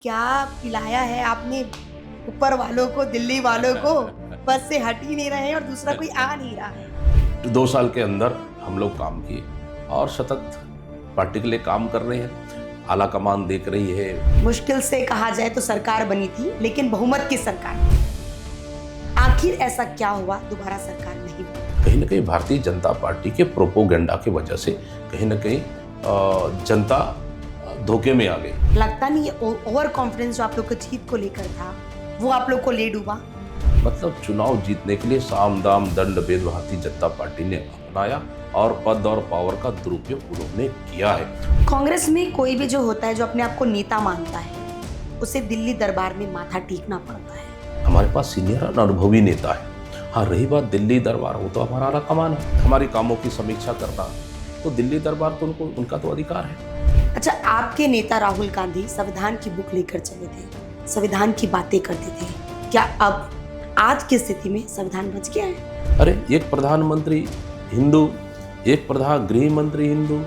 क्या पिलाया है आपने ऊपर वालों को, दिल्ली वालों को? बस से हट ही नहीं रहे हैं और दूसरा कोई आ नहीं रहा है। 2 साल के अंदर हम लोग काम किए और सतत पार्टी के लिए काम कर रहे हैं। आला कमान देख रही है। मुश्किल से कहा जाए तो सरकार बनी थी, लेकिन बहुमत की सरकार। आखिर ऐसा क्या हुआ दोबारा सरकार नहीं बनी? कहीं ना कहीं भारतीय जनता पार्टी के प्रोपोगेंडा की वजह से कहीं ना कहीं जनता धोखे में आ गई। लगता नहीं ये ओवर कॉन्फिडेंस जो आप लोग को जीत को लेकर था, वो आप लोग को ले डूबा। मतलब चुनाव जीतने के लिए साम दाम दंड भेद भारतीय जनता पार्टी ने अपनाया और पद और पावर का दुरुपयोग उन्होंने किया है। कांग्रेस में कोई भी जो होता है, जो अपने आप को नेता मानता है, उसे दिल्ली दरबार में माथा टेकना पड़ता है। हमारे पास सीनियर और अनुभवी नेता है। हाँ, रही बात दिल्ली दरबार, वो तो हमारा आला कमान है। हमारे कामों की समीक्षा करना तो दिल्ली दरबार तो उनका तो अधिकार है। अच्छा, आपके नेता राहुल गांधी संविधान की बुक लेकर चले थे, संविधान की बातें करते थे। क्या अब आज की स्थिति में संविधान बच गया है? अरे, एक प्रधानमंत्री हिंदू, एक प्रधान गृह मंत्री हिंदू,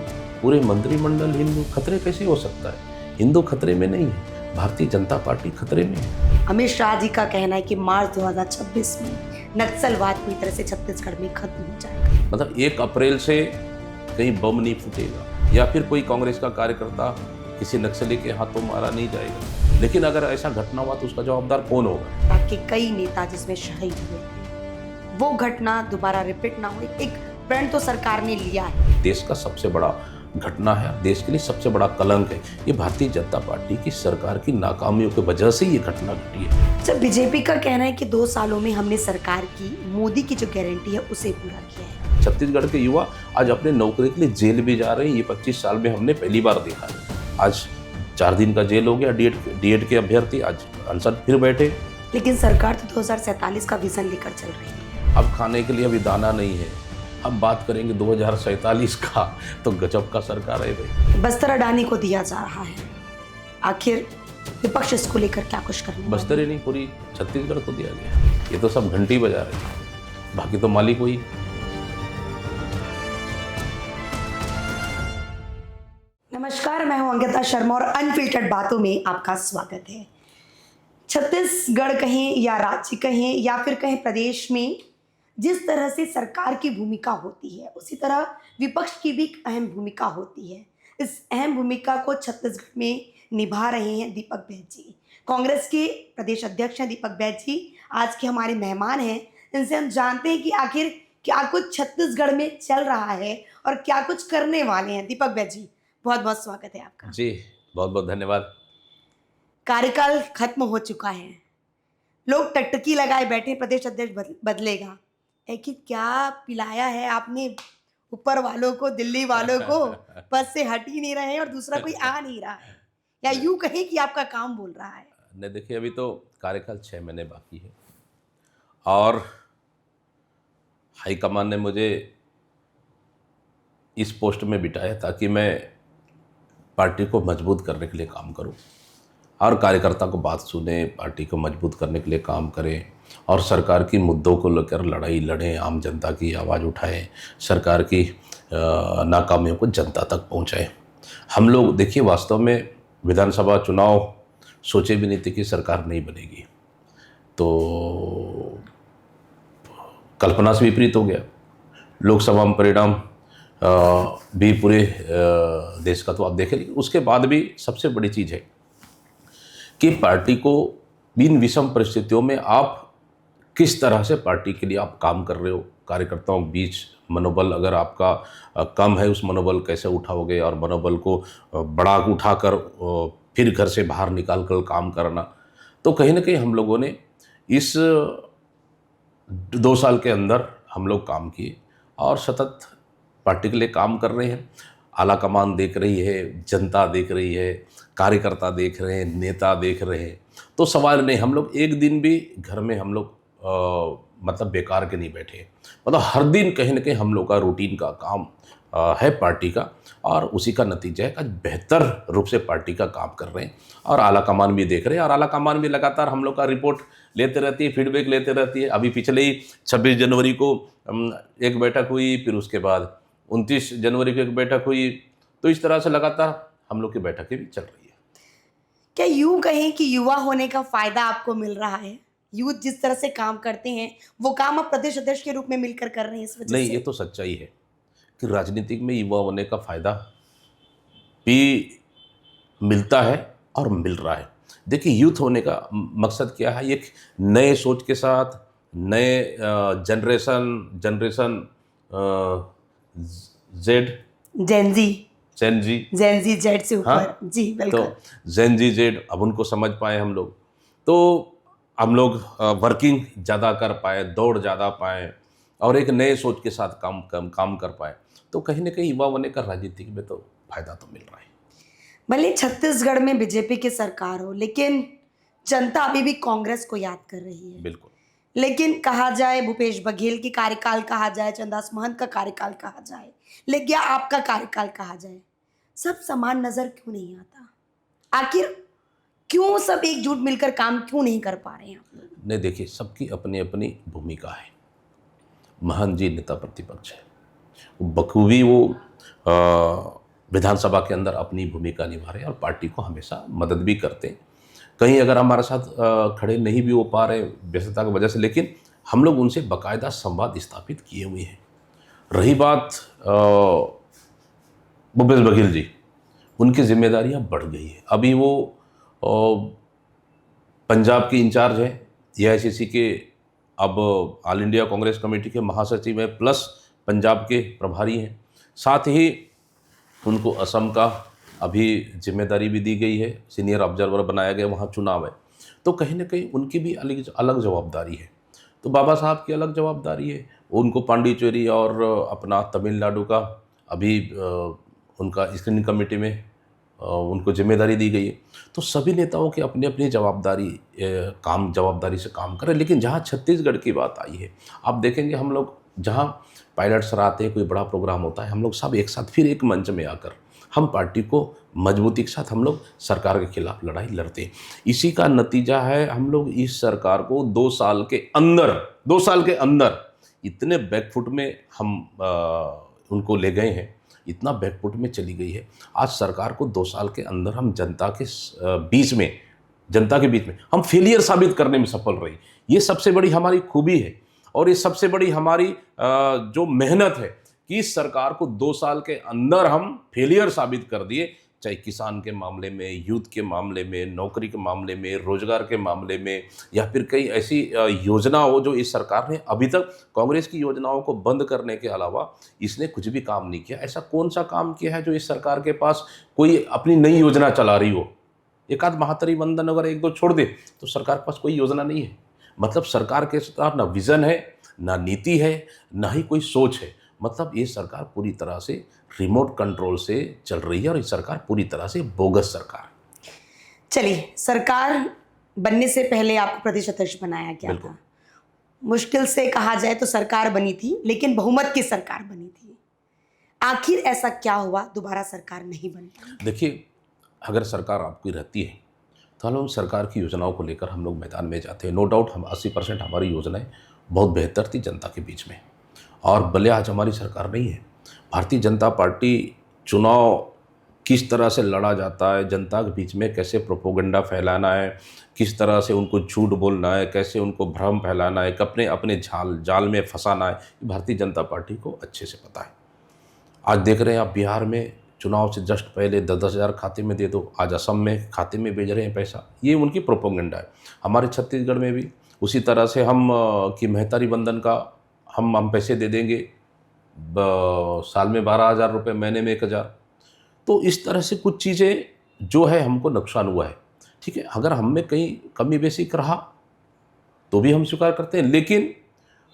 पूरे मंत्रिमंडल हिंदू, खतरे कैसे हो सकता है? हिंदू खतरे में नहीं है, भारतीय जनता पार्टी खतरे में है। अमित शाह जी का कहना है कि मार्च 2026 में नक्सलवाद पूरी तरह से छत्तीसगढ़ में खत्म हो जाएगा। मतलब 1 अप्रैल से कहीं बम नहीं फूटेगा या फिर कोई कांग्रेस का कार्यकर्ता किसी नक्सली के हाथों मारा नहीं जाएगा। लेकिन अगर ऐसा घटना हुआ तो उसका जवाबदार कौन होगा? आपके कई नेता जिसमें शहीद हुए, वो घटना दोबारा रिपीट ना हो, एक प्रण तो सरकार ने लिया है। देश का सबसे बड़ा घटना है, देश के लिए सबसे बड़ा कलंक है। ये भारतीय जनता पार्टी की सरकार की नाकामियों की वजह से ये घटना घटी है। जब बीजेपी का कहना है कि 2 सालों में हमने सरकार की, मोदी की जो गारंटी है उसे पूरा किया है। छत्तीसगढ़ के युवा आज अपने नौकरी के लिए जेल भी जा रहे हैं। ये 25 साल में हमने पहली बार देखा है। आज 4 दिन का जेल हो गया डीएड के अभ्यर्थी, आज अनशन फिर बैठे। लेकिन सरकार तो 2047 का विजन लेकर चल रही है। अब खाने के लिए अभी दाना नहीं है। अब बात करेंगे 2047 का, तो गजब का सरकार है भाई। बस्तर अडानी को दिया जा रहा है, आखिर विपक्ष इसको लेकर क्या कुछ करने? बस्तर ही नहीं, पूरी छत्तीसगढ़ को दिया गया। ये तो सब घंटी बजा रहे हैं, बाकी तो मालिक वही। नमस्कार, मैं हूं अंकिता शर्मा और अनफिल्टर्ड बातों में आपका स्वागत है। छत्तीसगढ़ कहें या राज्य कहें या फिर कहें प्रदेश में, जिस तरह से सरकार की भूमिका होती है, उसी तरह विपक्ष की भी एक अहम भूमिका होती है। इस अहम भूमिका को छत्तीसगढ़ में निभा रहे हैं दीपक बैज जी। कांग्रेस के प्रदेश अध्यक्ष हैं दीपक बैज जी, आज के हमारे मेहमान हैं। इनसे हम जानते हैं कि आखिर क्या कुछ छत्तीसगढ़ में चल रहा है और क्या कुछ करने वाले हैं। दीपक बैज जी, बहुत बहुत स्वागत है आपका। जी, बहुत बहुत धन्यवाद। कार्यकाल खत्म हो चुका है, लोग टकटकी लगाए बैठे, प्रदेश अध्यक्ष बदलेगा। कि क्या पिलाया है आपने ऊपर वालों को, दिल्ली वालों को? बस से हट ही नहीं रहे हैं और दूसरा कोई आ नहीं रहा है, या यूं कहें कि आपका काम बोल रहा है। नहीं, देखिए, अभी तो कार्यकाल 6 महीने बाकी है और हाईकमान ने मुझे इस पोस्ट में बिठाया ताकि मैं पार्टी को मजबूत करने के लिए काम करूं और कार्यकर्ता को बात सुने, पार्टी को मजबूत करने के लिए काम करें और सरकार की मुद्दों को लेकर लड़ाई लड़ें, आम जनता की आवाज़ उठाएं, सरकार की नाकामियों को जनता तक पहुंचाएं। हम लोग देखिए, वास्तव में विधानसभा चुनाव सोचे भी नहीं थे कि सरकार नहीं बनेगी, तो कल्पना से विपरीत हो गया। लोकसभा में परिणाम भी पूरे देश का तो आप देखें, लेकिन उसके बाद भी सबसे बड़ी चीज़ है कि पार्टी को इन विषम परिस्थितियों में आप किस तरह से पार्टी के लिए आप काम कर रहे हो। कार्यकर्ताओं के बीच मनोबल अगर आपका कम है, उस मनोबल कैसे उठाओगे और मनोबल को बढ़ा उठाकर फिर घर से बाहर निकाल कर काम करना। तो कहीं ना कहीं हम लोगों ने इस 2 साल के अंदर हम लोग काम किए और सतत पार्टी के लिए काम कर रहे हैं। आला कमान देख रही है, जनता देख रही है, कार्यकर्ता देख रहे हैं, नेता देख रहे हैं। तो सवाल नहीं, हम लोग एक दिन भी घर में हम लोग मतलब बेकार के नहीं बैठे। मतलब हर दिन कहीं ना कहीं हम लोग का रूटीन का काम है पार्टी का, और उसी का नतीजा है कि बेहतर रूप से पार्टी का काम कर रहे हैं और आला कमान भी देख रहे हैं। और आला कमान भी लगातार हम लोग का रिपोर्ट लेते रहती है, फीडबैक लेते रहती है। अभी पिछले ही 26 जनवरी को एक बैठक हुई, फिर उसके बाद 29 जनवरी को एक बैठक हुई। तो इस तरह से लगातार हम लोग की बैठकें भी चल रही है। क्या यूं कहें कि युवा होने का फायदा आपको मिल रहा है? यूथ जिस तरह से काम करते हैं वो काम आप प्रदेश अध्यक्ष के रूप में मिलकर कर रहे हैं इस वजह नहीं, से? ये तो सच्चाई है कि राजनीतिक में युवा होने का फायदा भी मिलता है और मिल रहा है। देखिए, यूथ होने का मकसद क्या है? एक नए सोच के साथ नए जनरेशन जेड जेनजी जेन जी। जेनजी जेड से हाँ, ऊपर जी तो बिल्कुल। जेन जी जेड अब उनको समझ पाए हम लोग, तो हम लोग वर्किंग ज़्यादा कर पाए, दौड़ ज़्यादा पाए और एक नए सोच के साथ काम कर पाए। तो कहीं ना कहीं युवा होने का राजनीतिक में तो फायदा तो मिल रहा है। भले छत्तीसगढ़ में बीजेपी की सरकार हो लेकिन जनता अभी भी कांग्रेस को याद कर रही है। बिल्कुल। लेकिन कहा जाए भूपेश बघेल की कार्यकाल कहा जाए, चंदास महंत का कार्यकाल कहा जाए, लेकिन या आपका कार्यकाल कहा जाए, सब समान नजर क्यों नहीं आता? आखिर क्यों सब एकजुट मिलकर काम क्यों नहीं कर पा रहे हैं आप लोग? नहीं, देखिए, सबकी अपनी अपनी भूमिका है। महंत जी नेता प्रतिपक्ष है, बखूबी वो विधानसभा के अंदर अपनी भूमिका निभा रहे हैं और पार्टी को हमेशा मदद भी करते हैं। कहीं अगर हमारे साथ खड़े नहीं भी हो पा रहे व्यस्तता की वजह से, लेकिन हम लोग उनसे बाकायदा संवाद स्थापित किए हुए हैं। रही बात भूपेश बघेल जी, उनकी जिम्मेदारियां बढ़ गई है। अभी वो पंजाब के इंचार्ज हैं, एआईसीसी के, अब ऑल इंडिया कांग्रेस कमेटी के महासचिव हैं, प्लस पंजाब के प्रभारी हैं। साथ ही उनको असम का अभी जिम्मेदारी भी दी गई है, सीनियर ऑब्जर्वर बनाया गया, वहाँ चुनाव है। तो कहीं ना कहीं उनकी भी अलग अलग जवाबदारी है। तो बाबा साहब की अलग जवाबदारी है, उनको पांडिचेरी और अपना तमिलनाडु का अभी उनका स्क्रीनिंग कमेटी में उनको जिम्मेदारी दी गई है। तो सभी नेताओं की अपनी अपनी जवाबदारी से काम करें। लेकिन जहाँ छत्तीसगढ़ की बात आई है, आप देखेंगे हम लोग जहाँ पायलट सर आते हैं, कोई बड़ा प्रोग्राम होता है, हम लोग सब एक साथ फिर एक मंच में आकर हम पार्टी को मजबूती के साथ हम लोग सरकार के खिलाफ लड़ाई लड़ते हैं। इसी का नतीजा है हम लोग इस सरकार को 2 साल के अंदर इतने बैकफुट में हम उनको ले गए हैं, इतना बैकफुट में चली गई है। आज सरकार को 2 साल के अंदर हम जनता के बीच में हम फेलियर साबित करने में सफल रही। ये सबसे बड़ी हमारी खूबी है और ये सबसे बड़ी हमारी जो मेहनत है कि इस सरकार को 2 साल के अंदर हम फेलियर साबित कर दिए, चाहे किसान के मामले में, यूथ के मामले में, नौकरी के मामले में, रोजगार के मामले में, या फिर कई ऐसी योजना हो जो इस सरकार ने अभी तक कांग्रेस की योजनाओं को बंद करने के अलावा इसने कुछ भी काम नहीं किया। ऐसा कौन सा काम किया है जो इस सरकार के पास कोई अपनी नई योजना चला रही हो? एक आध महातरी वंदन अगर 1-2 छोड़ दे तो सरकार के पास कोई योजना नहीं है। मतलब सरकार के साथ ना विजन है, ना नीति है, ना ही कोई सोच है। मतलब ये सरकार पूरी तरह से रिमोट कंट्रोल से चल रही है और ये सरकार पूरी तरह से बोगस सरकार है। चलिए, सरकार बनने से पहले आपको प्रदेश अध्यक्ष बनाया गया था। मुश्किल से कहा जाए तो सरकार बनी थी, लेकिन बहुमत की सरकार बनी थी। आखिर ऐसा क्या हुआ दोबारा सरकार नहीं बन पाई? देखिए, अगर सरकार आपकी रहती है तो हम लोग सरकार की योजनाओं को लेकर हम लोग मैदान में जाते हैं। नो डाउट हम 80% हमारी योजनाएं बहुत बेहतर थी जनता के बीच में, और भले आज हमारी सरकार नहीं है। भारतीय जनता पार्टी चुनाव किस तरह से लड़ा जाता है, जनता के बीच में कैसे प्रोपोगंडा फैलाना है, किस तरह से उनको झूठ बोलना है, कैसे उनको भ्रम फैलाना है, अपने अपने जाल में फंसाना है, भारतीय जनता पार्टी को अच्छे से पता है। आज देख रहे हैं आप, बिहार में चुनाव से जस्ट पहले 10-10 हज़ार खाते में दे दो, आज असम में खाते में भेज रहे हैं पैसा। ये उनकी प्रोपोगंडा है। हमारे छत्तीसगढ़ में भी उसी तरह से हम कि मेहतारी बंधन का हम पैसे दे देंगे, साल में 12,000 रुपये, महीने में 1,000। तो इस तरह से कुछ चीज़ें जो है हमको नुकसान हुआ है। ठीक है, अगर हम में कहीं कमी बेसी रहा तो भी हम स्वीकार करते हैं, लेकिन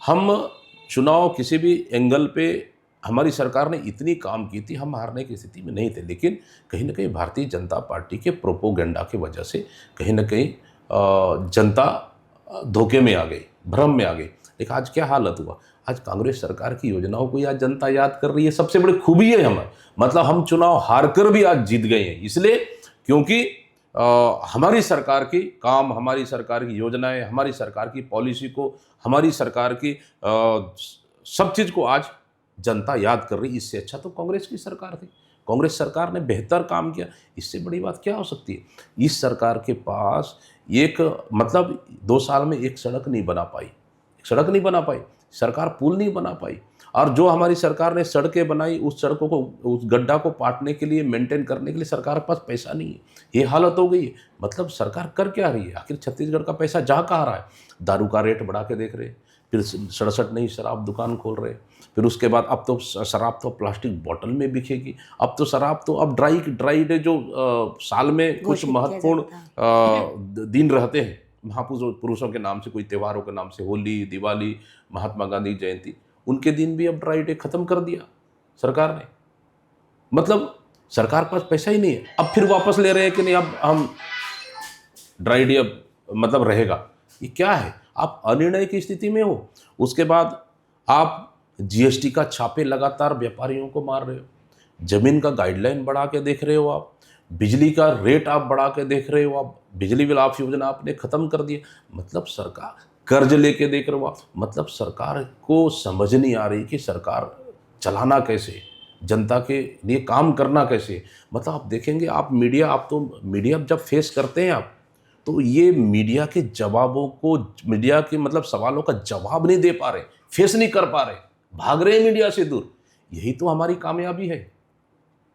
हम चुनाव किसी भी एंगल पे हमारी सरकार ने इतनी काम की थी, हम हारने की स्थिति में नहीं थे। लेकिन कहीं ना कहीं भारतीय जनता पार्टी के प्रोपोगंडा की वजह से कहीं ना कहीं जनता धोखे में आ गई, भ्रम में आ गई। लेकिन आज क्या हालत हुआ? आज कांग्रेस सरकार की योजनाओं को आज जनता याद कर रही है। सबसे बड़ी खूबी है हमारी, मतलब हम चुनाव हार कर भी आज जीत गए हैं, इसलिए क्योंकि हमारी सरकार की काम, हमारी सरकार की योजनाएं, हमारी सरकार की पॉलिसी को, हमारी सरकार की सब चीज़ को आज जनता याद कर रही। इससे अच्छा तो कांग्रेस की सरकार थी। कांग्रेस सरकार ने बेहतर काम किया। इससे बड़ी बात क्या हो सकती है? इस सरकार के पास एक मतलब 2 साल में एक सड़क नहीं बना पाई, सरकार पुल नहीं बना पाई। और जो हमारी सरकार ने सड़कें बनाई, उस सड़कों को, उस गड्ढा को पाटने के लिए, मेंटेन करने के लिए सरकार के पास पैसा नहीं है। ये हालत हो गई है। मतलब सरकार कर क्या रही है? आखिर छत्तीसगढ़ का पैसा जा कहाँ रहा है? दारू का रेट बढ़ा के देख रहे, फिर 67 नई शराब दुकान खोल रहे, फिर उसके बाद अब तो शराब तो प्लास्टिक बोतल में बिकेगी। अब तो शराब तो अब ड्राई डे जो साल में कुछ घोषित किया महत्वपूर्ण जाता है। दिन रहते हैं महापुरुषों के नाम से, कोई त्योहारों के नाम से, होली, दिवाली, महात्मा गांधी जयंती, उनके दिन भी अब ड्राई डे खत्म कर दिया सरकार ने। मतलब सरकार के पास पैसा ही नहीं है। अब फिर वापस ले रहे हैं कि नहीं, अब हम ड्राई डे अब मतलब रहेगा। ये क्या है? आप अनिर्णय की स्थिति में हो। उसके बाद आप जीएसटी का छापे लगातार व्यापारियों को मार रहे हो, जमीन का गाइडलाइन बढ़ा के देख रहे हो, आप बिजली का रेट आप बढ़ा के देख रहे हो, आप बिजली बिल आप योजना आपने खत्म कर दी। मतलब सरकार कर्ज लेके देख रहे हो आप। मतलब सरकार को समझ नहीं आ रही कि सरकार चलाना कैसे, जनता के लिए काम करना कैसे। मतलब आप देखेंगे, आप मीडिया जब फेस करते हैं आप, तो ये मीडिया के जवाबों को, मीडिया के मतलब सवालों का जवाब नहीं दे पा रहे, फेस नहीं कर पा रहे, भाग रहे हैं मीडिया से दूर। यही तो हमारी कामयाबी है,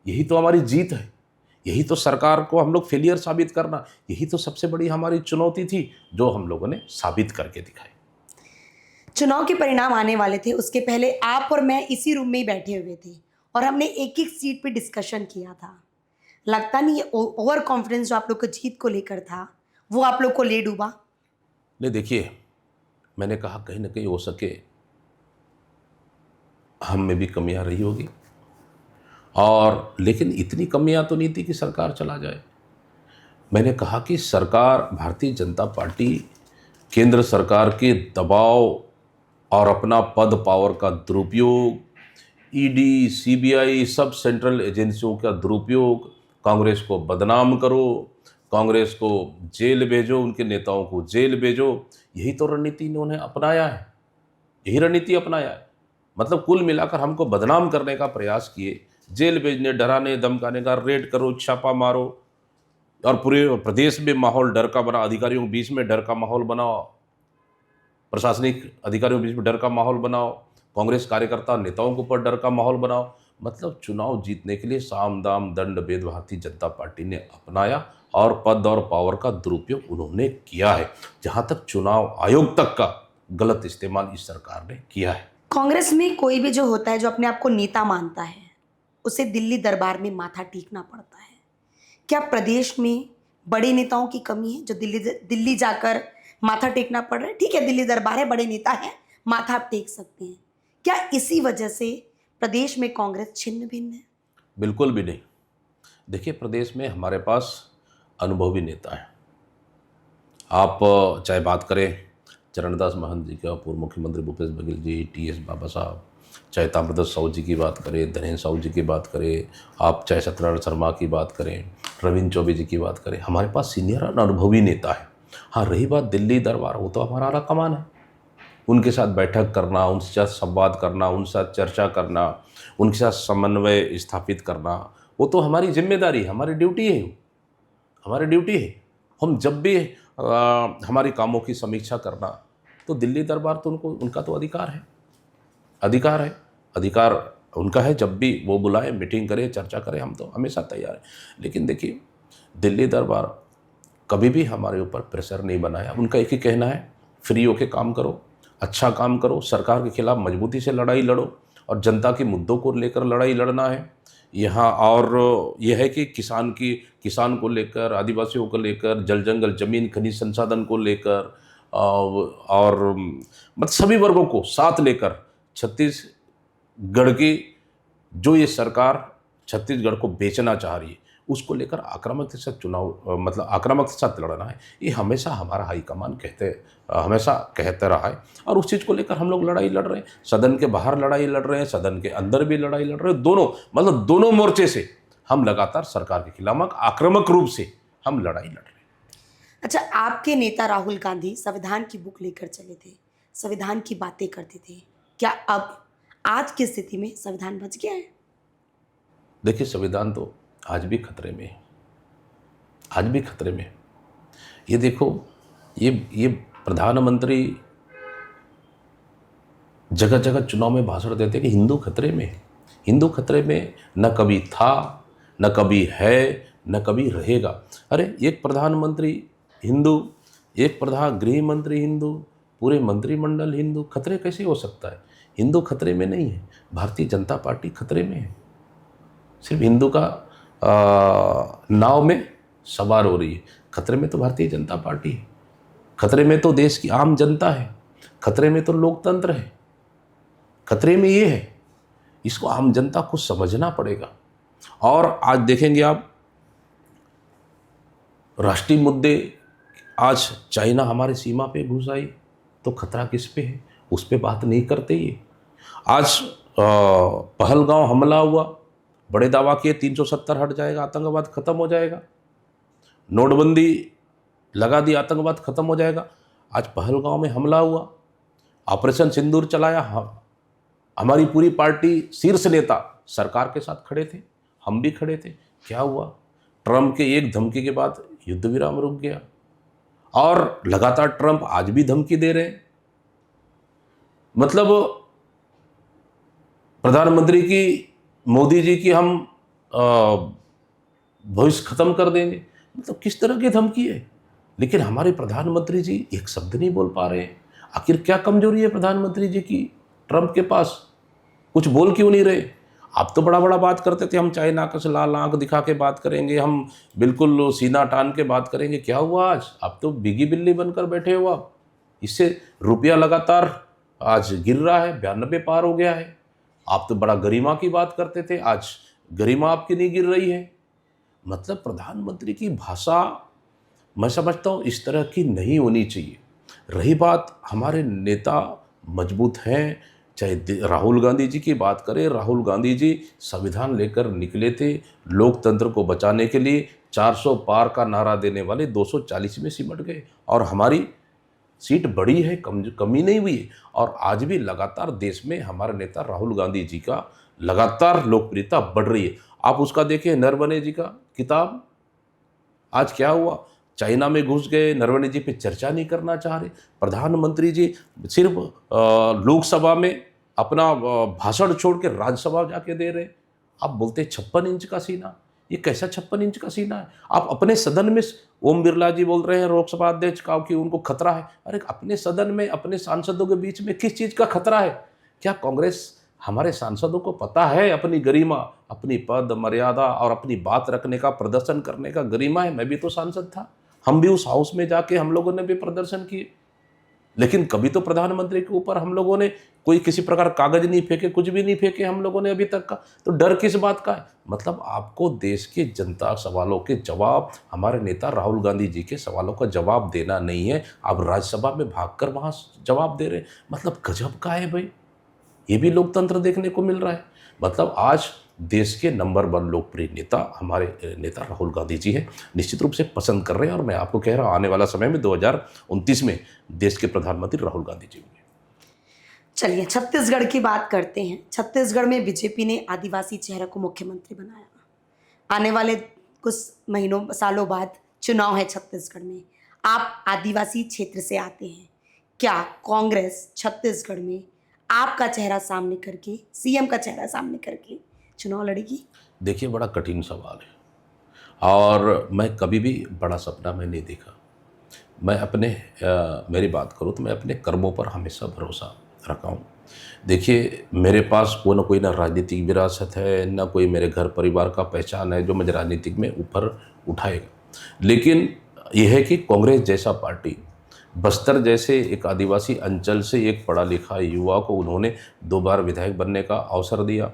यही तो हमारी जीत है, यही तो सरकार को हम लोग फेलियर साबित करना, यही तो सबसे बड़ी हमारी चुनौती थी जो हम लोगों ने साबित करके दिखाई। चुनाव के परिणाम आने वाले थे, उसके पहले आप और मैं इसी रूम में ही बैठे हुए थे और हमने एक एक सीट पे डिस्कशन किया था। लगता नहीं ये ओवर कॉन्फिडेंस जो आप लोग को जीत को लेकर था, वो आप लोग को ले डूबा? नहीं, देखिए, मैंने कहा कहीं ना कहीं हो सके हम में भी कमियां रही होगी, और लेकिन इतनी कमियां तो नहीं थी कि सरकार चला जाए। मैंने कहा कि सरकार, भारतीय जनता पार्टी केंद्र सरकार के दबाव और अपना पद पावर का दुरुपयोग, ईडी, सीबीआई, सब सेंट्रल एजेंसियों का दुरुपयोग, कांग्रेस को बदनाम करो, कांग्रेस को जेल भेजो, उनके नेताओं को जेल भेजो, यही तो रणनीति इन्होंने अपनाया है, यही रणनीति अपनाया है। मतलब कुल मिलाकर हमको बदनाम करने का प्रयास किए, जेल भेजने, डराने धमकाने का, रेड करो, छापा मारो, और पूरे प्रदेश में माहौल डर का बना, अधिकारियों के बीच में डर का माहौल बनाओ, प्रशासनिक अधिकारियों के बीच में डर का माहौल बनाओ, कांग्रेस कार्यकर्ता नेताओं के ऊपर डर का माहौल बनाओ। मतलब चुनाव जीतने के लिए साम दाम दंड भेद भारतीय जनता पार्टी ने अपनाया, और पद और पावर का दुरुपयोग उन्होंने किया है। जहाँ तक चुनाव आयोग तक का गलत इस्तेमाल इस सरकार ने किया है। कांग्रेस में कोई भी जो होता है, जो अपने आप को नेता मानता है, उसे दिल्ली दरबार में माथा टेकना पड़ता है। क्या प्रदेश में बड़े नेताओं की कमी है जो दिल्ली जाकर माथा टेकना पड़ रहा है? ठीक है, दिल्ली दरबार है, बड़े नेता हैं, माथा आप टेक सकते हैं। क्या इसी वजह से प्रदेश में कांग्रेस छिन्न भिन्न है? बिल्कुल भी नहीं। देखिए, प्रदेश में हमारे पास अनुभवी नेता हैं। आप चाहे बात करें चरणदास महंत जी का, पूर्व मुख्यमंत्री भूपेश बघेल जी, टीएस बाबा साहब, चाहे ताम्रध्वज साहू जी की बात करें, धनेन्द्र साहू जी की बात करें, आप चाहे सत्यनारायण शर्मा की बात करें, रविंद्र चौबे जी की बात करें, हमारे पास सीनियर और अनुभवी नेता है। हाँ, रही बात दिल्ली दरबार, वो तो हमारा आला कमान है। उनके साथ बैठक करना, उनके साथ संवाद करना, उनके साथ चर्चा करना, उनके साथ समन्वय स्थापित करना, वो तो हमारी जिम्मेदारी है, हमारी ड्यूटी है, हमारी ड्यूटी है। हम जब भी हमारे कामों की समीक्षा करना, तो दिल्ली दरबार तो उनका तो अधिकार उनका है। जब भी वो बुलाए, मीटिंग करे, चर्चा करे, हम तो हमेशा तैयार हैं। लेकिन देखिए, दिल्ली दरबार कभी भी हमारे ऊपर प्रेशर नहीं बनाया। उनका एक ही कहना है, फ्री होके काम करो, अच्छा काम करो, सरकार के खिलाफ मजबूती से लड़ाई लड़ो, और जनता के मुद्दों को लेकर लड़ाई लड़ना है यहाँ। और यह है कि किसान को लेकर, आदिवासियों को लेकर, जल जंगल जमीन खनिज संसाधन को लेकर, और मतलब सभी वर्गों को साथ लेकर छत्तीसगढ़ की जो ये सरकार छत्तीसगढ़ को बेचना चाह रही है, उसको लेकर आक्रामक के साथ आक्रामक के साथ लड़ना है। ये हमेशा हमारा हाईकमान हमेशा कहते रहा है, और उस चीज़ को लेकर हम लोग लड़ाई लड़ रहे हैं। सदन के बाहर लड़ाई लड़ रहे हैं, सदन के अंदर भी लड़ाई लड़ रहे हैं। दोनों मोर्चे से हम लगातार सरकार के खिलाफ आक्रामक रूप से हम लड़ाई लड़ रहे हैं। अच्छा, आपके नेता राहुल गांधी संविधान की बुक लेकर चले थे, संविधान की बातें करते थे। क्या अब आज की स्थिति में संविधान बच गया है? देखिए संविधान तो आज भी खतरे में है, आज भी खतरे में है। ये देखो, ये प्रधानमंत्री जगह जगह चुनाव में भाषण देते कि हिंदू खतरे में है। हिंदू खतरे में न कभी था, न कभी है, न कभी रहेगा। अरे एक प्रधानमंत्री हिंदू, एक प्रधान गृह मंत्री हिंदू, पूरे मंत्रिमंडल हिंदू, खतरे कैसे हो सकता है? हिंदू खतरे में नहीं है, भारतीय जनता पार्टी खतरे में है। सिर्फ हिंदू का नाव में सवार हो रही है। खतरे में तो भारतीय जनता पार्टी है, खतरे में तो देश की आम जनता है, खतरे में तो लोकतंत्र है, खतरे में ये है। इसको आम जनता को समझना पड़ेगा। और आज देखेंगे आप, राष्ट्रीय मुद्दे, आज चाइना हमारे सीमा पे घुस आई तो खतरा किस पे है? उस पे बात नहीं करते ये। आज पहलगांव हमला हुआ, बड़े दावा किए 370 हट जाएगा, आतंकवाद खत्म हो जाएगा, नोटबंदी लगा दी, आतंकवाद खत्म हो जाएगा। आज पहलगांव में हमला हुआ, ऑपरेशन सिंदूर चलाया, हमारी पूरी पार्टी, शीर्ष नेता सरकार के साथ खड़े थे, हम भी खड़े थे। क्या हुआ? ट्रंप के एक धमकी के बाद युद्ध विराम रुक गया, और लगातार ट्रंप आज भी धमकी दे रहे हैं। मतलब प्रधानमंत्री की, मोदी जी की हम भविष्य खत्म कर देंगे, मतलब किस तरह की धमकी है? लेकिन हमारे प्रधानमंत्री जी एक शब्द नहीं बोल पा रहे हैं। आखिर क्या कमजोरी है प्रधानमंत्री जी की ट्रंप के पास? कुछ बोल क्यों नहीं रहे? आप तो बड़ा बड़ा बात करते थे, हम चाइना का लाल आंख दिखा के बात करेंगे, हम बिल्कुल सीना तान के बात करेंगे। क्या हुआ आज? आप तो बिगी बिल्ली बनकर बैठे हो। आप इससे रुपया लगातार आज गिर रहा है, 92 पार हो गया है। आप तो बड़ा गरिमा की बात करते थे, आज गरिमा आपकी नहीं गिर रही है। मतलब प्रधानमंत्री की भाषा, मैं समझता हूँ इस तरह की नहीं होनी चाहिए। रही बात, हमारे नेता मजबूत हैं, चाहे राहुल गांधी जी की बात करें, राहुल गांधी जी संविधान लेकर निकले थे लोकतंत्र को बचाने के लिए, 400 पार का नारा देने वाले 240 में सिमट गए, और हमारी सीट बढ़ी है, कमी नहीं हुई है। और आज भी लगातार देश में हमारे नेता राहुल गांधी जी का लगातार लोकप्रियता बढ़ रही है। आप उसका देखिए, नरवणे जी का किताब, आज क्या हुआ? चाइना में घुस गए, नरवणे जी पे चर्चा नहीं करना चाह रहे। प्रधानमंत्री जी सिर्फ लोकसभा में अपना भाषण छोड़ के राज्यसभा जाके दे रहे। आप बोलते 56 इंच का सीना, ये कैसा 56 इंच का सीना है? आप अपने सदन में, ओम बिरला जी बोल रहे हैं लोकसभा अध्यक्ष का कि उनको खतरा है। अरे अपने सदन में, अपने सांसदों के बीच में किस चीज़ का खतरा है? क्या कांग्रेस, हमारे सांसदों को पता है अपनी गरिमा, अपनी पद मर्यादा और अपनी बात रखने का, प्रदर्शन करने का गरिमा है? मैं भी तो सांसद था, हम भी उस हाउस में जाके हम लोगों ने भी प्रदर्शन किए, लेकिन कभी तो प्रधानमंत्री के ऊपर हम लोगों ने कोई किसी प्रकार कागज नहीं फेंके, कुछ भी नहीं फेंके हम लोगों ने अभी तक का। तो डर किस बात का है? मतलब आपको देश के जनता सवालों के जवाब, हमारे नेता राहुल गांधी जी के सवालों का जवाब देना नहीं है, आप राज्यसभा में भागकर वहाँ जवाब दे रहे हैं। मतलब गजब का है भाई, ये भी लोकतंत्र देखने को मिल रहा है। मतलब आज देश के नंबर 1 लोकप्रिय नेता हमारे नेता राहुल गांधी जी हैं, निश्चित रूप से पसंद कर रहे हैं। और मैं आपको कह रहा हूँ, आने वाला समय में 2029 में देश के प्रधानमंत्री राहुल गांधी जी होंगे। चलिए छत्तीसगढ़ की बात करते हैं। छत्तीसगढ़ में बीजेपी ने आदिवासी चेहरे को मुख्यमंत्री बनाया। आने वाले कुछ महीनों, सालों बाद चुनाव है छत्तीसगढ़ में। आप आदिवासी क्षेत्र से आते हैं, क्या कांग्रेस छत्तीसगढ़ में आपका चेहरा सामने करके, सीएम का चेहरा सामने करके चुनाव लड़ेगी? देखिए, बड़ा कठिन सवाल है, और मैं कभी भी बड़ा सपना मैं नहीं देखा। मैं अपने मेरी बात करूँ तो मैं अपने कर्मों पर हमेशा भरोसा रखा हूँ। देखिए, मेरे पास कोई ना राजनीतिक विरासत है, ना कोई मेरे घर परिवार का पहचान है जो मुझे राजनीतिक में ऊपर उठाएगा। लेकिन यह है कि कांग्रेस जैसा पार्टी, बस्तर जैसे एक आदिवासी अंचल से एक पढ़ा लिखा युवा को उन्होंने 2 बार विधायक बनने का अवसर दिया।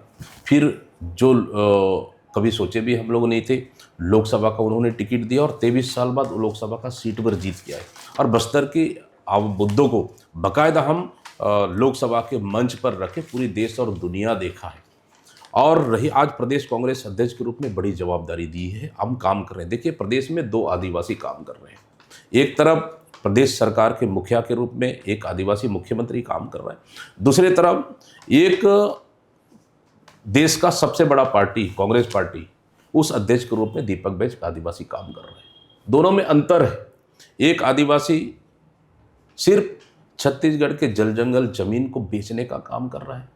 फिर जो कभी सोचे भी हम लोग नहीं थे, लोकसभा का उन्होंने टिकट दिया, और 23 साल बाद लोकसभा का सीट पर जीत के आए। और बस्तर की मुद्दों को बाकायदा हम लोकसभा के मंच पर रखे पूरी देश और दुनिया देखा है। और रही आज प्रदेश कांग्रेस अध्यक्ष के रूप में बड़ी जवाबदारी दी है, हम काम कर रहे हैं। देखिए, प्रदेश में 2 आदिवासी काम कर रहे हैं। एक तरफ प्रदेश सरकार के मुखिया के रूप में एक आदिवासी मुख्यमंत्री काम कर रहा है, दूसरी तरफ एक देश का सबसे बड़ा पार्टी कांग्रेस पार्टी, उस अध्यक्ष के रूप में दीपक बैज आदिवासी काम कर रहे हैं। दोनों में अंतर है। एक आदिवासी सिर्फ छत्तीसगढ़ के जल जंगल जमीन को बेचने का काम कर रहा है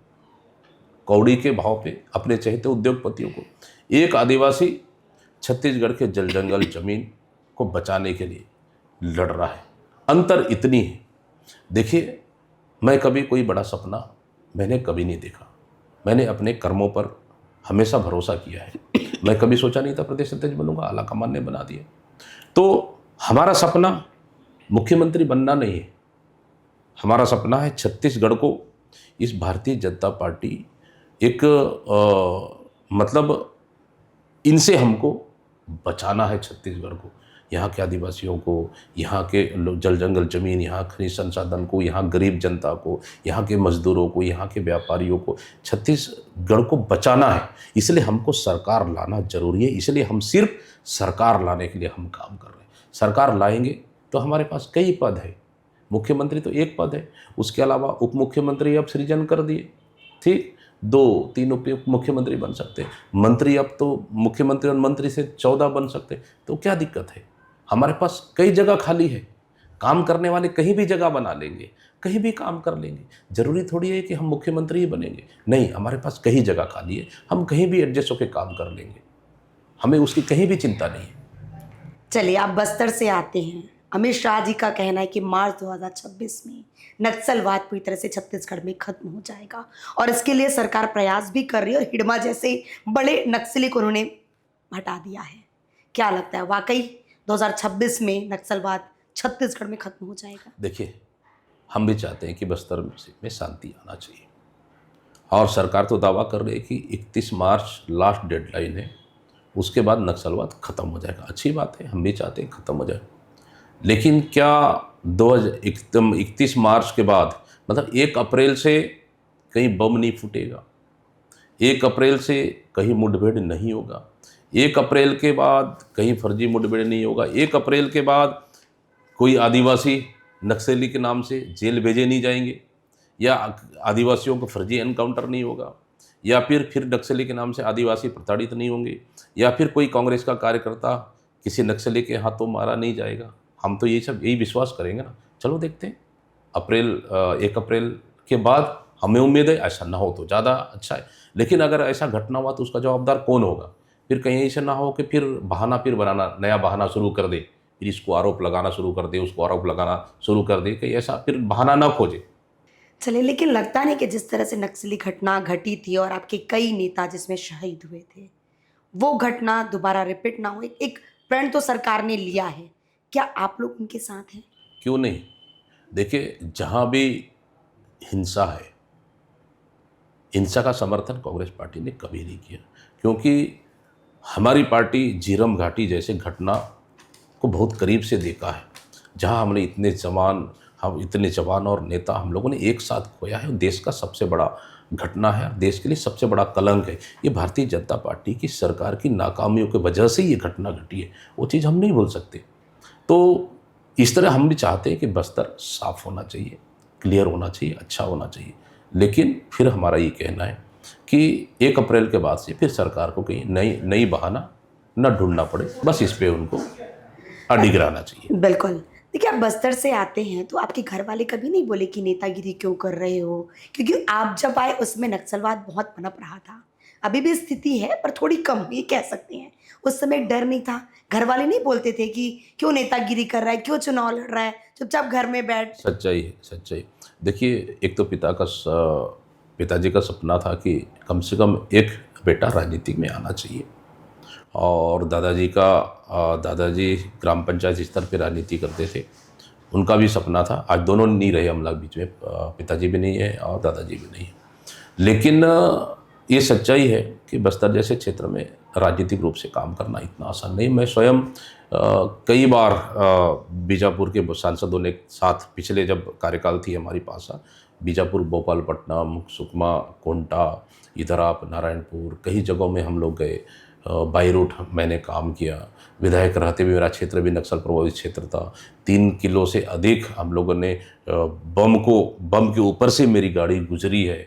कौड़ी के भाव पे अपने चहेते उद्योगपतियों को। एक आदिवासी छत्तीसगढ़ के जल जंगल जमीन को बचाने के लिए लड़ रहा है। अंतर इतनी है। देखिए, मैं कभी कोई बड़ा सपना मैंने कभी नहीं देखा। मैंने अपने कर्मों पर हमेशा भरोसा किया है। मैं कभी सोचा नहीं था प्रदेश अध्यक्ष बनूंगा, आला कमान ने बना दिया। तो हमारा सपना मुख्यमंत्री बनना नहीं है। हमारा सपना है छत्तीसगढ़ को इस भारतीय जनता पार्टी एक मतलब इनसे हमको बचाना है। छत्तीसगढ़ को, यहाँ के आदिवासियों को, यहाँ के जल जंगल जमीन, यहाँ खनिज संसाधन को, यहाँ गरीब जनता को, यहाँ के मजदूरों को, यहाँ के व्यापारियों को, छत्तीसगढ़ को बचाना है। इसलिए हमको सरकार लाना जरूरी है। इसलिए हम सिर्फ सरकार लाने के लिए हम काम कर रहे हैं। सरकार लाएंगे तो हमारे पास कई पद है। मुख्यमंत्री तो एक पद है, उसके अलावा उप मुख्यमंत्री अब सृजन कर दिए। ठीक, 2-3 उप मुख्यमंत्री बन सकते हैं। मंत्री अब तो मुख्यमंत्री और मंत्री से 14 बन सकते। तो क्या दिक्कत है? हमारे पास कई जगह खाली है। काम करने वाले कहीं भी जगह बना लेंगे, कहीं भी काम कर लेंगे। जरूरी थोड़ी है कि हम मुख्यमंत्री ही बनेंगे। नहीं, हमारे पास कहीं जगह खाली है, हम कहीं भी एडजस्ट होकर काम कर लेंगे। हमें उसकी कहीं भी चिंता नहीं है। चलिए, आप बस्तर से आते हैं। अमित शाह जी का कहना है कि मार्च 2026 में नक्सलवाद पूरी तरह से छत्तीसगढ़ में खत्म हो जाएगा और इसके लिए सरकार प्रयास भी कर रही है और हिडमा जैसे बड़े नक्सली को उन्होंने हटा दिया है। क्या लगता है, वाकई 2026 में नक्सलवाद छत्तीसगढ़ में खत्म हो जाएगा? देखिए, हम भी चाहते हैं कि बस्तर में शांति आना चाहिए और सरकार तो दावा कर रही है कि 31 मार्च लास्ट डेडलाइन है, उसके बाद नक्सलवाद खत्म हो जाएगा। अच्छी बात है, हम भी चाहते हैं खत्म हो जाए। लेकिन क्या 31 मार्च के बाद मतलब 1 अप्रैल से कहीं बम नहीं फूटेगा? 1 अप्रैल से कहीं मुठभेड़ नहीं होगा? 1 अप्रैल के बाद कहीं फर्जी मुठभेड़ नहीं होगा? 1 अप्रैल के बाद कोई आदिवासी नक्सली के नाम से जेल भेजे नहीं जाएंगे, या आदिवासियों को फर्जी एनकाउंटर नहीं होगा, या फिर नक्सली के नाम से आदिवासी प्रताड़ित नहीं होंगे, या फिर कोई कांग्रेस का कार्यकर्ता किसी नक्सली के हाथों मारा नहीं जाएगा। हम तो यही विश्वास करेंगे ना। चलो देखते हैं 1 अप्रैल के बाद। हमें उम्मीद है ऐसा ना हो तो ज़्यादा अच्छा है। लेकिन अगर ऐसा घटना हुआ तो उसका जवाबदार कौन होगा? फिर कहीं ऐसा ना हो कि फिर बनाना, नया बहाना शुरू कर दे, फिर इसको आरोप लगाना शुरू कर दे, उसको आरोप लगाना शुरू कर दे, कि ऐसा फिर बहाना ना खोजे। चलिए, लेकिन लगता नहीं कि जिस तरह से नक्सली घटना घटी थी और आपके कई नेता जिसमें शहीद हुए थे, वो घटना दोबारा रिपीट ना हो। एक प्रण तो सरकार ने लिया है, क्या आप लोग उनके साथ हैं? क्यों नहीं? देखिए, जहाँ भी हिंसा है, हिंसा का समर्थन कांग्रेस पार्टी ने कभी नहीं किया, क्योंकि हमारी पार्टी झीरम घाटी जैसे घटना को बहुत करीब से देखा है, जहाँ हमने इतने जवान और नेता हम लोगों ने एक साथ खोया है। देश का सबसे बड़ा घटना है, देश के लिए सबसे बड़ा कलंक है। ये भारतीय जनता पार्टी की सरकार की नाकामियों की वजह से ये घटना घटी है, वो चीज़ हम नहीं भूल सकते। तो इस तरह हम भी चाहते हैं कि बस्तर साफ होना चाहिए, क्लियर होना चाहिए, अच्छा होना चाहिए। लेकिन फिर हमारा ये कहना है कि 1 अप्रैल के बाद से फिर सरकार को कहीं नई बहाना न ढूंढना पड़े, बस इस पे उनको अडिग रहना चाहिए। बिल्कुल। देखिए, आप बस्तर से आते हैं तो आपके घर वाले कभी नहीं बोले कि नेतागिरी क्यों कर रहे हो? क्योंकि आप जब आए उसमें नक्सलवाद बहुत पनप रहा था। अभी भी स्थिति है पर थोड़ी कम हुई कह सकते हैं। उस समय डर नहीं था? घर वाले नहीं बोलते थे कि क्यों नेतागिरी कर रहा है, क्यों चुनाव लड़ रहा है, चुपचाप घर में बैठ? सच्चाई है, सच्चाई। देखिए, एक तो पिताजी का सपना था कि कम से कम एक बेटा राजनीति में आना चाहिए, और दादाजी ग्राम पंचायत स्तर पे राजनीति करते थे, उनका भी सपना था। आज दोनों नहीं रहे हम लोग बीच में, पिताजी भी नहीं है और दादाजी भी नहीं है। लेकिन ये सच्चाई है कि बस्तर जैसे क्षेत्र में राजनीतिक रूप से काम करना इतना आसान नहीं। मैं स्वयं कई बार बीजापुर के सांसदों ने साथ, पिछले जब कार्यकाल थी हमारी पास, बीजापुर, भोपालपट्टनम, सुकमा, कोंटा, इधर आप नारायणपुर, कई जगहों में हम लोग गए। बाई रूट मैंने काम किया। विधायक रहते हुए मेरा क्षेत्र भी नक्सल प्रभावित क्षेत्र था। 3 किलो से अधिक हम लोगों ने बम के ऊपर से मेरी गाड़ी गुजरी है।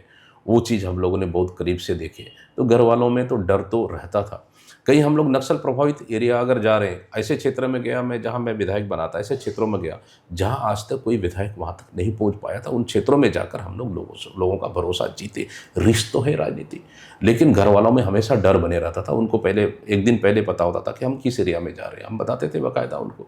वो चीज़ हम लोगों ने बहुत करीब से देखी है। तो घर वालों में तो डर तो रहता था। कहीं हम लोग नक्सल प्रभावित एरिया अगर जा रहे हैं, ऐसे क्षेत्र में गया मैं जहाँ मैं विधायक बना था, ऐसे क्षेत्रों में गया जहाँ आज तक कोई विधायक वहाँ तक नहीं पहुँच पाया था। उन क्षेत्रों में जाकर हम लोग लोगों का भरोसा जीते। रिश्त तो है राजनीति, लेकिन घर वालों में हमेशा डर बने रहता था। उनको पहले एक दिन पहले पता होता था कि हम किस एरिया में जा रहे हैं, हम बताते थे बाकायदा उनको।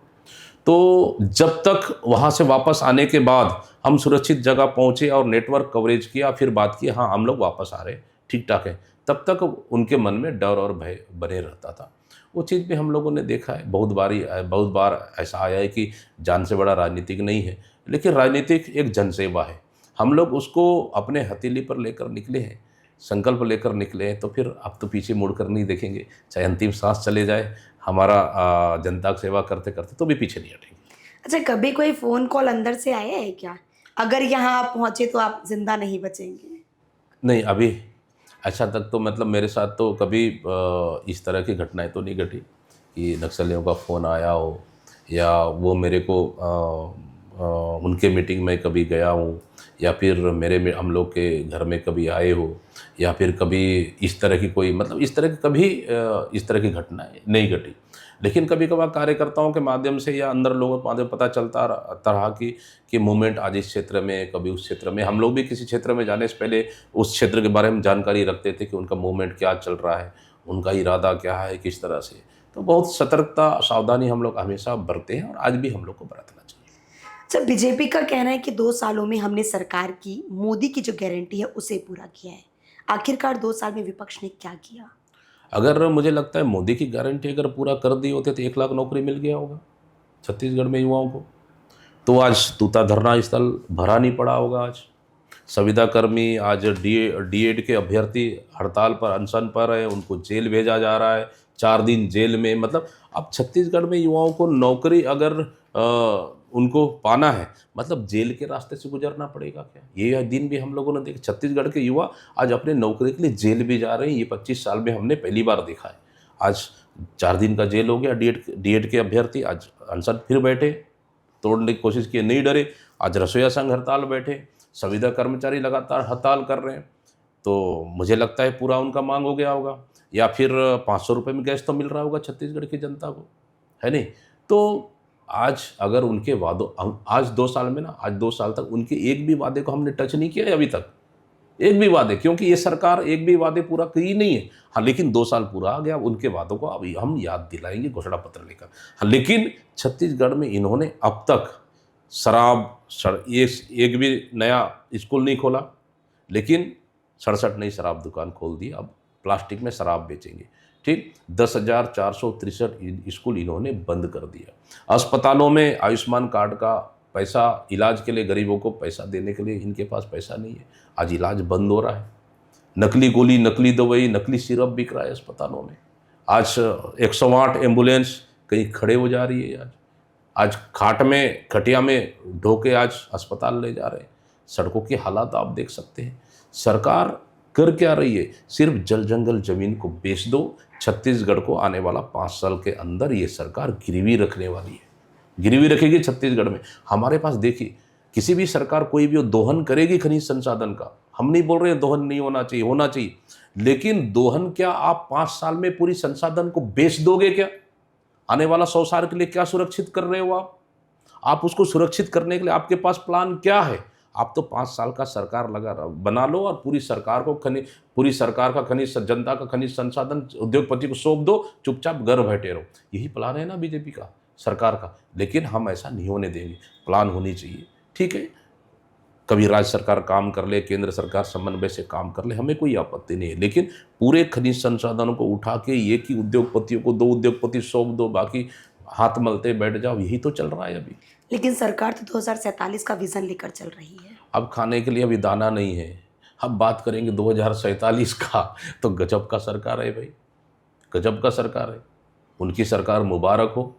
तो जब तक वहाँ से वापस आने के बाद हम सुरक्षित जगह पहुँचे और नेटवर्क कवरेज किया, फिर बात की हाँ हम लोग वापस आ रहे हैं, ठीक ठाक है, तब तक उनके मन में डर और भय बने रहता था। वो चीज़ भी हम लोगों ने देखा है। बहुत बार ऐसा आया है कि जान से बड़ा राजनीतिक नहीं है, लेकिन राजनीतिक एक जनसेवा है। हम लोग उसको अपने हथेली पर लेकर निकले हैं, संकल्प लेकर निकले हैं, तो फिर अब तो पीछे मुड़कर नहीं देखेंगे। चाहे अंतिम सांस चले जाए हमारा, जनता की सेवा करते करते तो भी पीछे नहीं हटेंगे। अच्छा, कभी कोई फ़ोन कॉल अंदर से आया है क्या? अगर यहाँ आप पहुँचे तो आप ज़िंदा नहीं बचेंगे? नहीं, अभी अच्छा तक तो मतलब मेरे साथ तो कभी इस तरह की घटनाएं तो नहीं घटी कि नक्सलियों का फ़ोन आया हो या वो मेरे को उनके मीटिंग में कभी गया हूँ या फिर हम लोग के घर में कभी आए हो या फिर कभी इस तरह की कोई मतलब इस तरह की कभी इस तरह की घटनाएं नहीं घटी। लेकिन कभी कभार कार्यकर्ताओं के माध्यम से या अंदर लोगों के माध्यम पता चलता तरह की मूवमेंट आज इस क्षेत्र में, कभी उस क्षेत्र में। हम लोग भी किसी क्षेत्र में जाने से पहले उस क्षेत्र के बारे में जानकारी रखते थे कि उनका मूवमेंट क्या चल रहा है, उनका इरादा क्या है, किस तरह से। तो बहुत सतर्कता सावधानी हम लोग हमेशा बरते हैं और आज भी हम लोग को बरतना चाहिए। अच्छा, बीजेपी का कहना है कि 2 सालों में हमने सरकार की, मोदी की जो गारंटी है उसे पूरा किया है। आखिरकार 2 साल में विपक्ष ने क्या किया? अगर मुझे लगता है मोदी की गारंटी अगर पूरा कर दी होते तो 1 लाख नौकरी मिल गया होगा छत्तीसगढ़ में युवाओं को। तो आज तूता धरना स्थल भरा नहीं पड़ा होगा। आज संविदा कर्मी, आज डीएड के अभ्यर्थी हड़ताल पर, अनशन पर है, उनको जेल भेजा जा रहा है, 4 दिन जेल में। मतलब अब छत्तीसगढ़ में युवाओं को नौकरी अगर उनको पाना है मतलब जेल के रास्ते से गुजरना पड़ेगा क्या? ये दिन भी हम लोगों ने देखा। छत्तीसगढ़ के युवा आज अपने नौकरी के लिए जेल भी जा रहे हैं। ये 25 साल में हमने पहली बार देखा है। आज 4 दिन का जेल हो गया। डीएड के अभ्यर्थी आज अनशन फिर बैठे, तोड़ने की कोशिश की, नहीं डरे। आज रसोईया संघ हड़ताल बैठे, संविदा कर्मचारी लगातार हड़ताल कर रहे हैं। तो मुझे लगता है पूरा उनका मांग हो गया होगा। या फिर 500 रुपये में गैस तो मिल रहा होगा छत्तीसगढ़ की जनता को, है नहीं? तो आज अगर उनके वादों आज 2 साल में ना, आज 2 साल तक उनके एक भी वादे को हमने टच नहीं किया है अभी तक। एक भी वादे, क्योंकि ये सरकार एक भी वादे पूरा की नहीं है। हाँ, लेकिन 2 साल पूरा आ गया, उनके वादों को अभी हम याद दिलाएंगे घोषणा पत्र लेकर। हाँ, लेकिन छत्तीसगढ़ में इन्होंने अब तक एक भी नया स्कूल नहीं खोला, लेकिन 67 नई शराब दुकान खोल दी। अब प्लास्टिक में शराब बेचेंगे, ठीक। 10,463 स्कूल इन्होंने बंद कर दिया। अस्पतालों में आयुष्मान कार्ड का पैसा, इलाज के लिए गरीबों को पैसा देने के लिए इनके पास पैसा नहीं है। आज इलाज बंद हो रहा है। नकली गोली, नकली दवाई, नकली सिरप बिक रहा है अस्पतालों में। आज 108 एम्बुलेंस कहीं खड़े हो जा रही है। आज खटिया में ढोके आज अस्पताल ले जा रहे हैं। सड़कों के हालात आप देख सकते हैं। सरकार कर क्या रही है? सिर्फ जल जंगल जमीन को बेच दो। छत्तीसगढ़ को आने वाला 5 साल के अंदर ये सरकार गिरवी रखने वाली है, गिरवी रखेगी छत्तीसगढ़ में। हमारे पास देखिए, किसी भी सरकार कोई भी दोहन करेगी खनिज संसाधन का। हम नहीं बोल रहे हैं दोहन नहीं होना चाहिए, होना चाहिए, लेकिन दोहन क्या आप 5 साल में पूरी संसाधन को बेच दोगे क्या? आने वाला 100 साल के लिए क्या सुरक्षित कर रहे हो आप उसको सुरक्षित करने के लिए आपके पास प्लान क्या है? आप तो 5 साल का सरकार बना लो और पूरी सरकार का खनिज, जनता का खनिज संसाधन उद्योगपति को सौंप दो, चुपचाप घर बैठे रहो। यही प्लान है ना बीजेपी का, सरकार का। लेकिन हम ऐसा नहीं होने देंगे। प्लान होनी चाहिए, ठीक है। कभी राज्य सरकार काम कर ले, केंद्र सरकार समन्वय से काम कर ले, हमें कोई आपत्ति नहीं है। लेकिन पूरे खनिज संसाधनों को उठा के एक ही उद्योगपतियों को 2 उद्योगपति सौंप दो, बाकी हाथ मलते बैठ जाओ। यही तो चल रहा है अभी। लेकिन सरकार तो 2047 का विजन लेकर चल रही है। अब खाने के लिए अभी दाना नहीं है। अब बात करेंगे 2047 का, तो गजब का सरकार है भाई, गजब का सरकार है। उनकी सरकार मुबारक हो।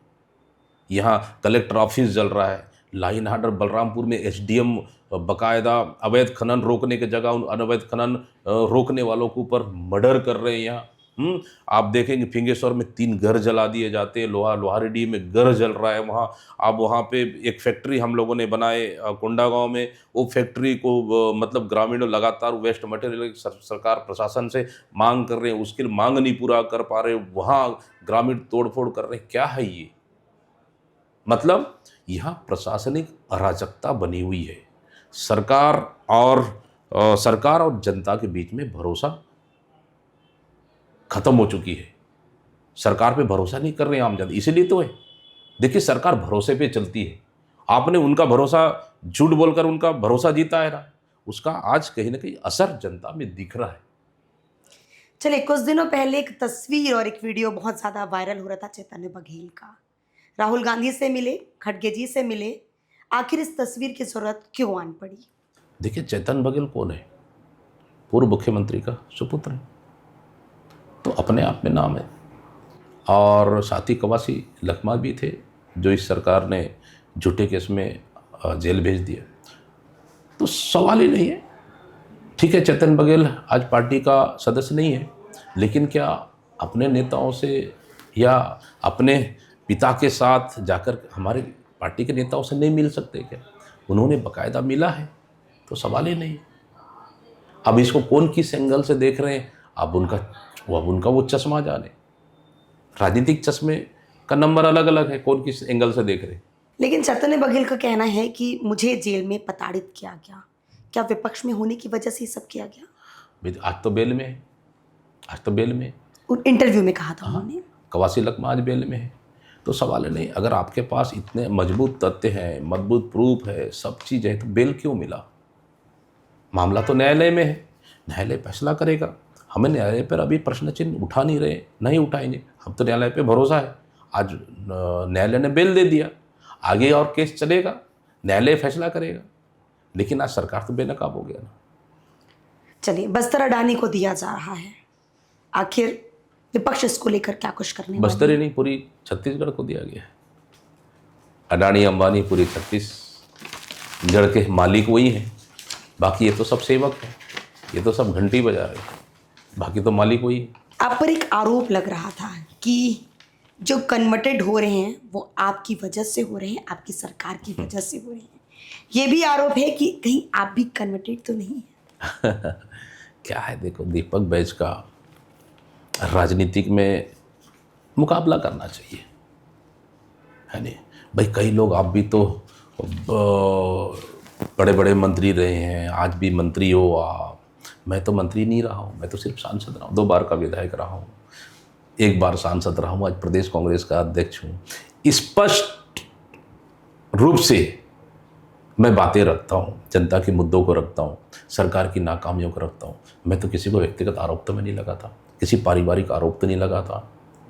यहाँ कलेक्टर ऑफिस जल रहा है, लाइन हार्डर बलरामपुर में एसडीएम बकायदा अवैध खनन रोकने की जगह उन अनवैध खनन रोकने वालों के ऊपर मर्डर कर रहे हैं यहाँ। आप देखेंगे फिंगेश्वर में 3 घर जला दिए जाते हैं, लोहारडी में घर जल रहा है वहाँ। अब वहाँ पे एक फैक्ट्री हम लोगों ने बनाए कोंडागांव में, वो फैक्ट्री को मतलब ग्रामीणों लगातार वेस्ट मटेरियल सरकार प्रशासन से मांग कर रहे हैं, उसके लिए मांग नहीं पूरा कर पा रहे, वहाँ ग्रामीण तोड़फोड़ कर रहे हैं। क्या है ये? मतलब यहाँ प्रशासनिक अराजकता बनी हुई है। सरकार और जनता के बीच में भरोसा खत्म हो चुकी है। सरकार पे भरोसा नहीं कर रहे हैं आम जनता, इसीलिए तो है। देखिए, सरकार भरोसे पे चलती है। आपने उनका भरोसा, झूठ बोलकर उनका भरोसा जीता है ना, उसका आज कहीं ना कहीं असर जनता में दिख रहा है। चलिए, कुछ दिनों पहले एक तस्वीर और एक वीडियो बहुत ज़्यादा वायरल हो रहा था चैतन्य बघेल का। राहुल गांधी से मिले, खड़गे जी से मिले, आखिर इस तस्वीर की जरूरत क्यों आन पड़ी? देखिए, चेतन बघेल कौन है? पूर्व मुख्यमंत्री का सुपुत्र है, तो अपने आप में नाम है। और साथ ही कवासी लखमा भी थे, जो इस सरकार ने झूठे केस में जेल भेज दिया। तो सवाल ही नहीं है। ठीक है, चेतन बघेल आज पार्टी का सदस्य नहीं है, लेकिन क्या अपने नेताओं से या अपने पिता के साथ जाकर हमारे पार्टी के नेताओं से नहीं मिल सकते क्या? उन्होंने बाकायदा मिला है, तो सवाल ही नहीं है। अब इसको कौन किस एंगल से देख रहे हैं, अब उनका वो चश्मा जाने। राजनीतिक चश्मे का नंबर अलग अलग है, कौन किस एंगल से देख रहे हैं। लेकिन चैतन्य बघेल का कहना है कि मुझे जेल में प्रताड़ित किया गया। क्या विपक्ष में होने की वजह से ये सब किया गया? आज तो बेल में है, आज तो बेल में है। इंटरव्यू में कहा था उन्होंने। कवासी लखमा आज बेल में है, तो सवाल है नहीं। अगर आपके पास इतने मजबूत तथ्य हैं, मजबूत प्रूफ है, सब चीज़ है, तो बेल क्यों मिला? मामला तो न्यायालय में है, न्यायालय फैसला करेगा। हमें न्यायालय पर अभी प्रश्न चिन्ह उठा नहीं रहे, नहीं उठाएंगे। हम तो न्यायालय पे भरोसा है। आज न्यायालय ने बेल दे दिया, आगे और केस चलेगा, न्यायालय फैसला करेगा। लेकिन आज सरकार तो बेनकाब हो गया ना। चलिए, बस्तर अडानी को दिया जा रहा है, आखिर विपक्ष इसको लेकर क्या कुछ करने वाला है? बस्तर ही नहीं, पूरी छत्तीसगढ़ को दिया गया है। अडानी अंबानी पूरी छत्तीसगढ़ के मालिक वही हैं, बाकी ये तो सब सेवक हैं, ये तो सब घंटी बजा रहे हैं, बाकी तो मालिक वही है। आप पर एक आरोप लग रहा था कि जो कन्वर्टेड हो रहे हैं वो आपकी वजह से हो रहे हैं, आपकी सरकार की वजह से हो रहे हैं। ये भी आरोप है कि कहीं आप भी कन्वर्टेड तो नहीं है? क्या है, देखो, दीपक बैज का राजनीतिक में मुकाबला करना चाहिए, है नहीं भाई? कई लोग, आप भी तो बड़े बड़े मंत्री रहे हैं, आज भी मंत्री हो आप। मैं तो मंत्री नहीं रहा हूँ, मैं तो सिर्फ सांसद रहा हूँ। 2 बार का विधायक रहा हूँ, 1 बार सांसद रहा हूँ, आज प्रदेश कांग्रेस का अध्यक्ष हूँ। स्पष्ट रूप से मैं बातें रखता हूँ, जनता के मुद्दों को रखता हूँ, सरकार की नाकामियों को रखता हूँ। मैं तो किसी को व्यक्तिगत आरोप तो मैं नहीं लगाता, किसी पारिवारिक आरोप तो नहीं लगाता,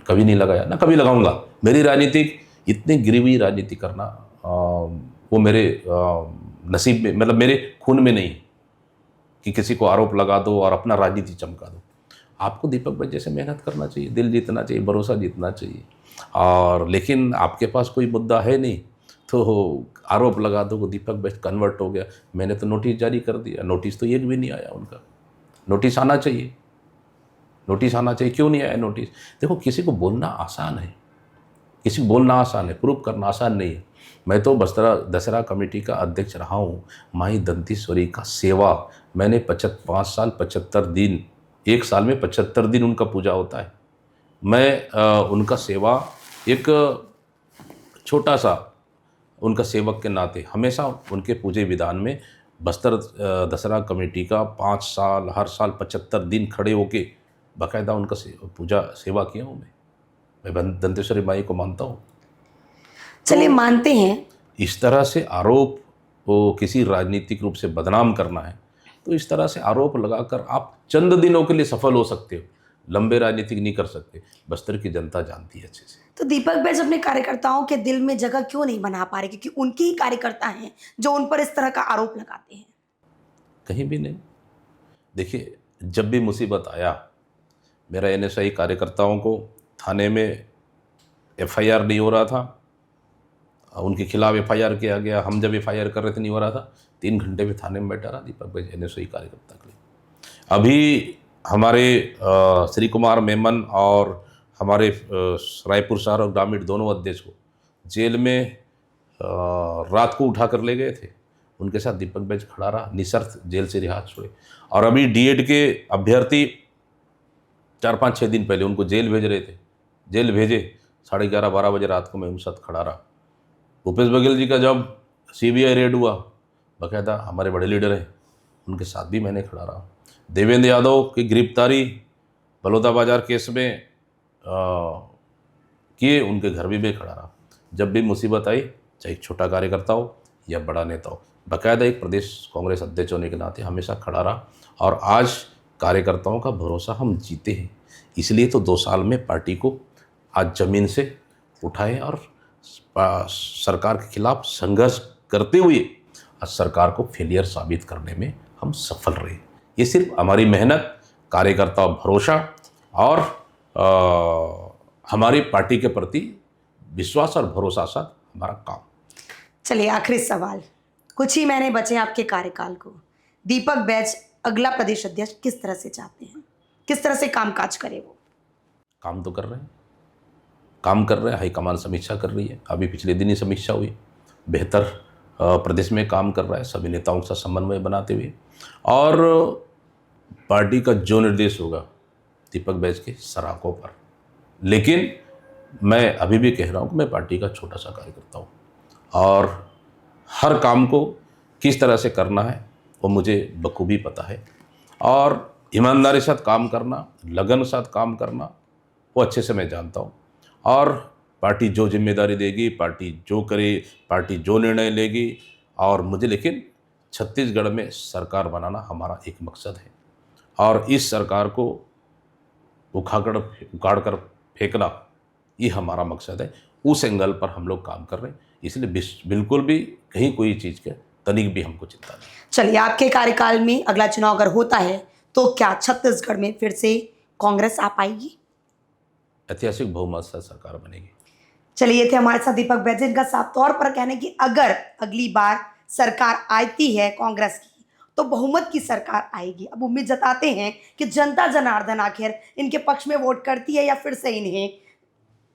कभी नहीं लगाया, ना कभी लगाऊंगा। मेरी राजनीतिक इतनी गिरी हुई राजनीति करना वो मेरे नसीब में, मतलब मेरे खून में नहीं कि किसी को आरोप लगा दो और अपना राजनीति चमका दो। आपको दीपक भाई जैसे मेहनत करना चाहिए, दिल जीतना चाहिए, भरोसा जीतना चाहिए। और लेकिन आपके पास कोई मुद्दा है नहीं तो आरोप लगा दो कि दीपक भाई कन्वर्ट हो गया। मैंने तो नोटिस जारी कर दिया, नोटिस तो एक भी नहीं आया उनका। नोटिस आना चाहिए, नोटिस आना चाहिए। क्यों नहीं आया नोटिस? देखो, किसी को बोलना आसान है, किसी को बोलना आसान है, प्रूफ करना आसान नहीं है। मैं तो बस्तर दशहरा कमेटी का अध्यक्ष रहा हूँ। माई दंतेश्वरी का सेवा मैंने 5 साल 75 दिन, 1 साल में 75 दिन उनका पूजा होता है। मैं उनका सेवा एक छोटा सा उनका सेवक के नाते हमेशा उनके पूजे विधान में बस्तर दशहरा कमेटी का 5 साल, हर साल 75 दिन खड़े होके बाकायदा उनका पूजा सेवा किया हूँ। मैं दंतेश्वरी माई को मानता हूँ। चलिए, मानते हैं। इस तरह से आरोप को किसी राजनीतिक रूप से बदनाम करना है, तो इस तरह से आरोप लगाकर आप चंद दिनों के लिए सफल हो सकते हो, लंबे राजनीतिक नहीं कर सकते। बस्तर की जनता जानती है अच्छे से। तो दीपक बैज अपने कार्यकर्ताओं के दिल में जगह क्यों नहीं बना पा रहे? क्योंकि उनके ही कार्यकर्ता हैं जो उन पर इस तरह का आरोप लगाते हैं। कहीं भी नहीं। देखिए, जब भी मुसीबत आया, मेरा एनएसआई कार्यकर्ताओं को थाने में एफआईआर नहीं हो रहा था, उनके खिलाफ एफआईआर किया गया। हम जब एफआईआर कर रहे थे नहीं हो रहा था, 3 घंटे में थाने में बैठा रहा दीपक भाई एनएसआई कार्यकर्ता के लिए। अभी हमारे श्री कुमार मेमन और हमारे रायपुर शहर और ग्रामीण दोनों अध्यक्ष को जेल में रात को उठा कर ले गए थे। उनके साथ दीपक बैज खड़ा रहा, निशर्त जेल से रिहा छोड़े। और अभी डीएड के अभ्यर्थी 4-5-6 दिन पहले उनको जेल भेज रहे थे, जेल भेजे 11:30-12 बजे रात को मैं उनके साथ खड़ा रहा। भूपेश बघेल जी का जब सीबीआई रेड हुआ, बाकायदा हमारे बड़े लीडर हैं, उनके साथ भी मैंने खड़ा रहा। देवेंद्र यादव की गिरफ्तारी बलौदा बाजार केस में किए, उनके घर भी मैं खड़ा रहा। जब भी मुसीबत आई, चाहे एक छोटा कार्यकर्ता हो या बड़ा नेता हो, बाकायदा एक प्रदेश कांग्रेस अध्यक्ष होने के नाते हमेशा खड़ा रहा। और आज कार्यकर्ताओं का भरोसा हम जीते हैं, इसलिए तो 2 साल में पार्टी को आज ज़मीन से उठाए और सरकार के खिलाफ संघर्ष करते हुए आज सरकार को फेलियर साबित करने में हम सफल रहे। ये सिर्फ हमारी मेहनत, कार्यकर्ता भरोसा और हमारी पार्टी के प्रति विश्वास और भरोसा साथ हमारा काम। चलिए आखिरी सवाल, कुछ ही महीने बचे आपके कार्यकाल को, दीपक बैज अगला प्रदेश अध्यक्ष किस तरह से चाहते हैं, किस तरह से कामकाज करे? वो काम तो कर रहे हैं, काम कर रहे हैं। हाईकमान समीक्षा कर रही है, अभी पिछले दिन ही समीक्षा हुई। बेहतर प्रदेश में काम कर रहा है, सभी नेताओं के साथ समन्वय बनाते हुए। और पार्टी का जो निर्देश होगा दीपक बैज के सराखों पर। लेकिन मैं अभी भी कह रहा हूँ कि मैं पार्टी का छोटा सा कार्यकर्ता हूँ और हर काम को किस तरह से करना है वो मुझे बखूबी पता है। और ईमानदारी के साथ काम करना, लगन के साथ काम करना, वो अच्छे से मैं जानता हूँ। और पार्टी जो जिम्मेदारी देगी, पार्टी जो करे, पार्टी जो निर्णय लेगी, और मुझे लेकिन छत्तीसगढ़ में सरकार बनाना हमारा एक मकसद है। और इस सरकार को उखाड़ कर फेंकना ये हमारा मकसद है। उस एंगल पर हम लोग काम कर रहे हैं, इसलिए बिल्कुल भी कहीं कोई चीज़ के तनिक भी हमको चिंता नहीं। चलिए, आपके कार्यकाल में अगला चुनाव अगर होता है तो क्या छत्तीसगढ़ में फिर से कांग्रेस आ पाएगी? ऐतिहासिक बहुमत से सरकार बनेगी। चलिए, ये थे हमारे साथ दीपक बैज, इनका साफ तौर पर कहने की अगर अगली बार सरकार आती है कांग्रेस की तो बहुमत की सरकार आएगी। अब उम्मीद जताते हैं कि जनता जनार्दन आखिर इनके पक्ष में वोट करती है या फिर से इन्हें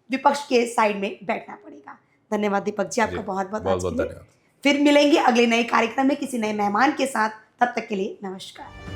विपक्ष के साइड में बैठना पड़ेगा। धन्यवाद दीपक जी, आपका बहुत बहुत धन्यवाद। फिर मिलेंगे अगले नए कार्यक्रम में किसी नए मेहमान के साथ। तब तक के लिए नमस्कार।